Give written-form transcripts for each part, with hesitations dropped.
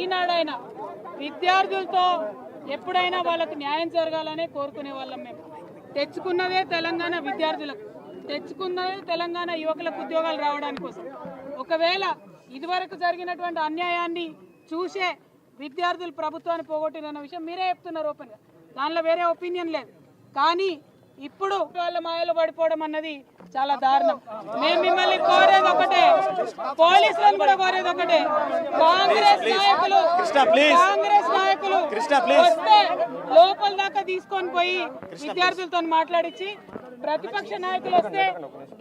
ఈనాడైనా విద్యార్థులతో ఎప్పుడైనా వాళ్ళకి న్యాయం జరగాలనే కోరుకునే వాళ్ళం మేము. తెచ్చుకున్నదే తెలంగాణ విద్యార్థులకు, తెచ్చుకున్నదే తెలంగాణ యువకులకు ఉద్యోగాలు రావడానికి కోసం. ఒకవేళ ఇదివరకు జరిగినటువంటి అన్యాయాన్ని చూసే విద్యార్థులు ప్రభుత్వాన్ని పోగొట్టిన విషయం మీరే చెప్తున్నారు ఓపెన్గా, దానిలో వేరే ఒపీనియన్ లేదు. కానీ ఇప్పుడు వాళ్ళ మాయలో పడిపోవడం అన్నది చాలా దారుణం. మేము మిమ్మల్ని కోరేది ఒకటే, పోలీసులను కూడా కోరేది ఒకటే, కాంగ్రెస్ నాయకులు వస్తే లోపల దాకా తీసుకొని పోయి విద్యార్థులతో మాట్లాడించి, ప్రతిపక్ష నాయకులు వస్తే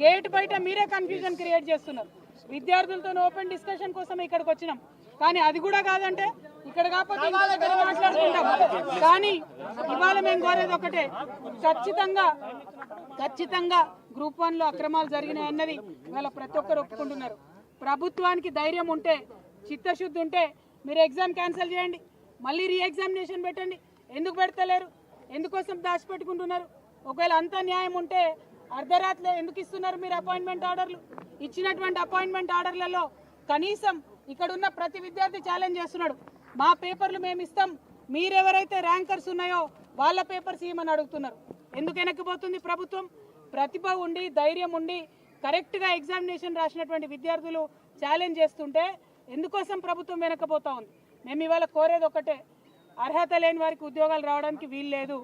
గేట్ బయట మీరే కన్ఫ్యూజన్ క్రియేట్ చేస్తున్నారు. విద్యార్థులతో ఓపెన్ డిస్కషన్ కోసం ఇక్కడికి వచ్చినాం, కానీ అది కూడా కాదంటే ఇక్కడ కాకపోతే ఇంకో దగ్గర మాట్లాడుకుంటాం. కానీ ఇవాళ మేము కోరేది ఒకటే, ఖచ్చితంగా గ్రూప్ 1లో అక్రమాలు జరిగినాయి అన్నది ఇవాళ ప్రతి ఒక్కరు ఒప్పుకుంటున్నారు. ప్రభుత్వానికి ధైర్యం ఉంటే, చిత్తశుద్ధి ఉంటే మీరు ఎగ్జామ్ క్యాన్సిల్ చేయండి, మళ్ళీ రీ ఎగ్జామినేషన్ పెట్టండి. ఎందుకు పెడతలేరు? ఎందుకోసం దాచిపెట్టుకుంటున్నారు? ఒకవేళ అంత న్యాయం ఉంటే అర్ధరాత్రి ఎందుకు ఇస్తున్నారు మీరు అపాయింట్మెంట్ ఆర్డర్లు? ఇచ్చినటువంటి అపాయింట్మెంట్ ఆర్డర్లలో కనీసం ఇక్కడ ఉన్న ప్రతి విద్యార్థి ఛాలెంజ్ చేస్తున్నాడు, మా పేపర్లు మేము ఇస్తాం, మీరెవరైతే ర్యాంకర్స్ ఉన్నాయో వాళ్ళ పేపర్స్ ఇవ్వమని అడుగుతున్నారు. ఎందుకు వెనక్కిపోతుంది ప్రభుత్వం? ప్రతిభ ఉండి, ధైర్యం ఉండి, కరెక్ట్గా ఎగ్జామినేషన్ రాసినటువంటి విద్యార్థులు ఛాలెంజ్ చేస్తుంటే ఎందుకోసం ప్రభుత్వం వెనక్కిపోతా ఉంది? మేము ఇవాళ కోరేది ఒకటే, అర్హత లేని వారికి ఉద్యోగాలు రావడానికి వీలు లేదు.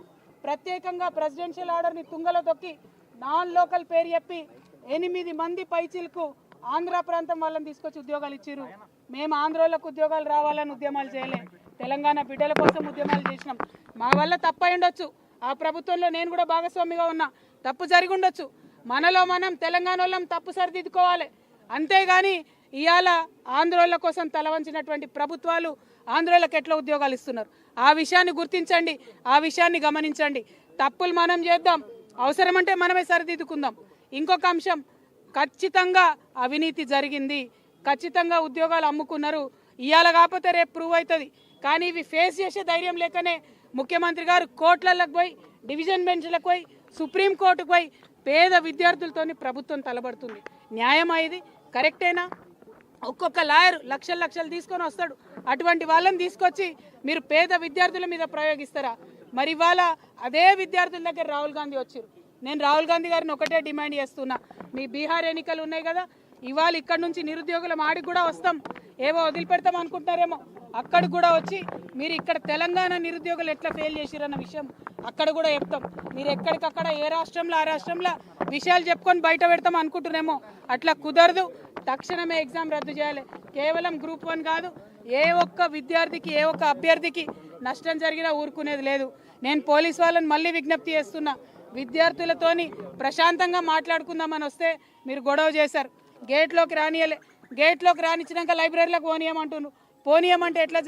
ప్రత్యేకంగా ప్రెసిడెన్షియల్ ఆర్డర్ని తుంగలో తొక్కి నాన్ లోకల్ పేరు చెప్పి 8 మంది పైచీలకు ఆంధ్ర ప్రాంతం వాళ్ళని తీసుకొచ్చి ఉద్యోగాలు ఇచ్చారు. మేము ఆంధ్రోళ్ళకు ఉద్యోగాలు రావాలని ఉద్యమాలు చేయలే, తెలంగాణ బిడ్డల కోసం ఉద్యమాలు చేసినాం. మా వల్ల తప్పై ఉండొచ్చు, ఆ ప్రభుత్వంలో నేను కూడా భాగస్వామిగా ఉన్నా, తప్పు జరిగి ఉండొచ్చు. మనలో మనం తెలంగాణ వాళ్ళం తప్పు సరిదిద్దుకోవాలి. అంతేగాని ఇవాళ ఆంధ్రోళ్ళ కోసం తలవంచినటువంటి ప్రభుత్వాలు ఆంధ్రోళ్ళకి ఎట్లా ఉద్యోగాలు ఇస్తున్నారు? ఆ విషయాన్ని గుర్తించండి, ఆ విషయాన్ని గమనించండి. తప్పులు మనం చేద్దాం, అవసరమంటే మనమే సరిదిద్దుకుందాం. ఇంకొక అంశం, ఖచ్చితంగా అవినీతి జరిగింది, ఖచ్చితంగా ఉద్యోగాలు అమ్ముకున్నారు. ఇవాళ కాకపోతే రేపు ప్రూవ్ అవుతుంది. కానీ ఇవి ఫేస్ చేసే ధైర్యం లేకనే ముఖ్యమంత్రి గారు కోర్టులకు పోయి, డివిజన్ బెంచ్లకు పోయి, సుప్రీంకోర్టుకు పోయి పేద విద్యార్థులతోని ప్రభుత్వం తలబడుతుంది. న్యాయమా ఇది? కరెక్టేనా? ఒక్కొక్క లాయర్ లక్షలు తీసుకొని వస్తాడు, అటువంటి వాళ్ళని తీసుకొచ్చి మీరు పేద విద్యార్థుల మీద ప్రయోగిస్తారా? మరి ఇవాళ అదే విద్యార్థుల దగ్గర రాహుల్ గాంధీ వచ్చారు. నేను రాహుల్ గాంధీ గారిని ఒకటే డిమాండ్ చేస్తున్నా, మీ బీహార్ ఎన్నికలు ఉన్నాయి కదా, ఇవాళ ఇక్కడ నుంచి నిరుద్యోగుల మాడికి కూడా వస్తాం, ఏవో వదిలిపెడతాం అనుకుంటారేమో, అక్కడ కూడా వచ్చి మీరు ఇక్కడ తెలంగాణ నిరుద్యోగులు ఎట్లా ఫెయిల్ చేసిరన్న విషయం అక్కడ కూడా చెప్తాం. మీరు ఎక్కడికక్కడ ఏ రాష్ట్రంలో ఆ రాష్ట్రంలో విషయాలు చెప్పుకొని బయట పెడతాం అనుకుంటున్నామో, అట్లా కుదరదు. తక్షణమే ఎగ్జామ్ రద్దు చేయాలి. కేవలం గ్రూప్ 1 కాదు, ఏ ఒక్క విద్యార్థికి, ఏ ఒక్క అభ్యర్థికి నష్టం జరిగినా ఊరుకునేది లేదు. నేను పోలీస్ వాళ్ళని మళ్ళీ విజ్ఞప్తి చేస్తున్నా, విద్యార్థులతోని ప్రశాంతంగా మాట్లాడుకుందామని వస్తే మీరు గొడవ చేశారు, గేట్లోకి రానియలే. గేట్లోకి రానిచ్చినాక లైబ్రరీలోకి పోనీయమంటున్నారు. పోనీయమంటే ఎట్లా